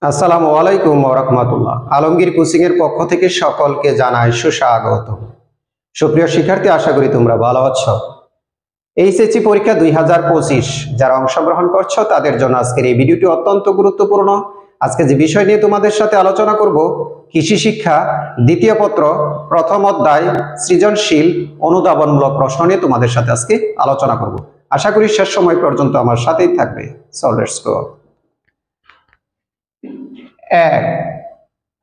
আসসালামু আলাইকুম ওয়া রাহমাতুল্লাহ। আলমগীর কোচিং এর পক্ষ থেকে সকলকে জানাই সুস্বাগত। সুপ্রিয় শিক্ষার্থী, আশা করি তোমরা ভালো আছো। এইচএসসি পরীক্ষা 2025 যারা অংশগ্রহণ করছো তাদের জন্য আজকের এই ভিডিওটি অত্যন্ত গুরুত্বপূর্ণ। আজকে যে বিষয় নিয়ে তোমাদের সাথে আলোচনা করব, কৃষি শিক্ষা দ্বিতীয় পত্র প্রথম অধ্যায় সৃজনশীল অনুধাবনমূলক প্রশ্ন নিয়ে তোমাদের সাথে আজকে আলোচনা করব। আশা করি শেষ সময় পর্যন্ত আমার সাথেই থাকবে। So let's go. 1.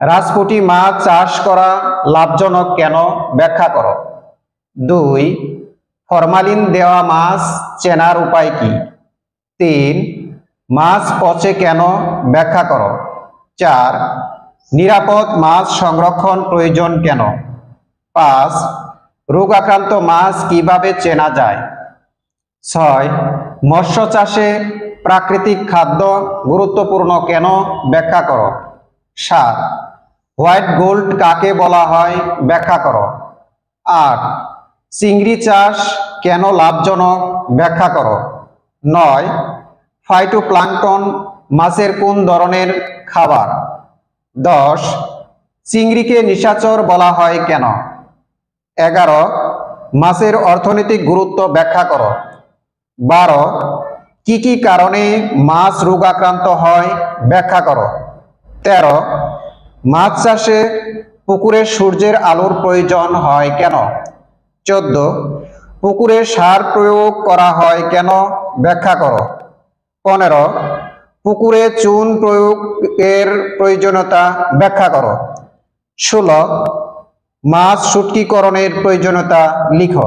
রাজপুঁটি মাছ চাষ করা লাভজনক কেন ব্যাখ্যা করো। 2. ফরমালিন দেওয়া মাছ চেনার উপায় কি। 3. মাছ পচে কেন ব্যাখ্যা করো। 4. নিরাপদ মাছ সংরক্ষণ প্রয়োজন কেন। 5. রোগ আক্রান্ত মাছ কিভাবে চেনা যায়। 6. মৎস্য চাষে প্রাকৃতিক খাদ্য গুরুত্বপূর্ণ কেন ব্যাখ্যা করো। 7. হোয়াইট গোল্ড কাকে বলা হয় ব্যাখ্যা করো। 8. চিংড়ি চাষ কেন লাভজনক ব্যাখ্যা করো। 9. ফাইটোপ্লাঙ্কটন মাছের কোন ধরনের খাবার। 10. চিংড়িকে নিশাচর বলা হয় কেন। 11. মাছের অর্থনৈতিক গুরুত্ব ব্যাখ্যা করো। 12. কি কি কারণে মাছ রোগাক্রান্ত হয় ব্যাখ্যা করো। 13. মাছ চাষে পুকুরে সূর্যের আলোর প্রয়োজন হয় কেন। 14. পুকুরে সার প্রয়োগ করা হয় কেন ব্যাখ্যা করো। 15. পুকুরে চুন প্রয়োগের প্রয়োজনীয়তা ব্যাখ্যা করো। 16. মাছ শুটকিকরণের প্রয়োজনীয়তা লিখো।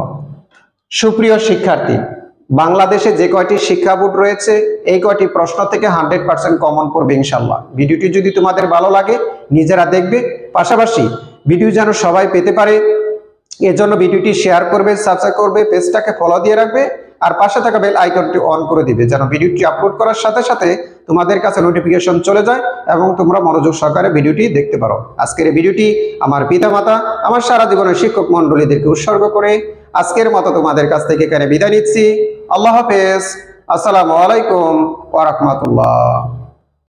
সুপ্রিয় শিক্ষার্থী, বাংলাদেশে যে কয়টি শিক্ষা বোর্ড রয়েছে এই কয়টি প্রশ্ন থেকে 100% কমন পড়বে ইনশাআল্লাহ। ভিডিওটি যদি তোমাদের ভালো লাগে নিজেরা দেখবে, পাশাপাশি ভিডিও যেন সবাই পেতে পারে এজন্য ভিডিওটি শেয়ার করবে, সাবস্ক্রাইব করবে, পেজটাকে ফলো দিয়ে রাখবে আর পাশে থাকা বেল আইকনটি অন করে দিবে যেন ভিডিওটি আপলোড করার সাথে সাথে তোমাদের কাছে নোটিফিকেশন চলে যায় এবং তোমরা মনোযোগ সহকারে ভিডিওটি দেখতে পারো। আজকের এই ভিডিওটি আমার পিতামাতা, আমার সারা জীবনের শিক্ষক মণ্ডলীদেরকে উৎসর্গ করে আজকের মতো তোমাদের কাছ থেকে এখানে বিদায় নিচ্ছি। আল্লাহ হাফেজ। আসসালামু আলাইকুম ওয়া রাহমাতুল্লাহ।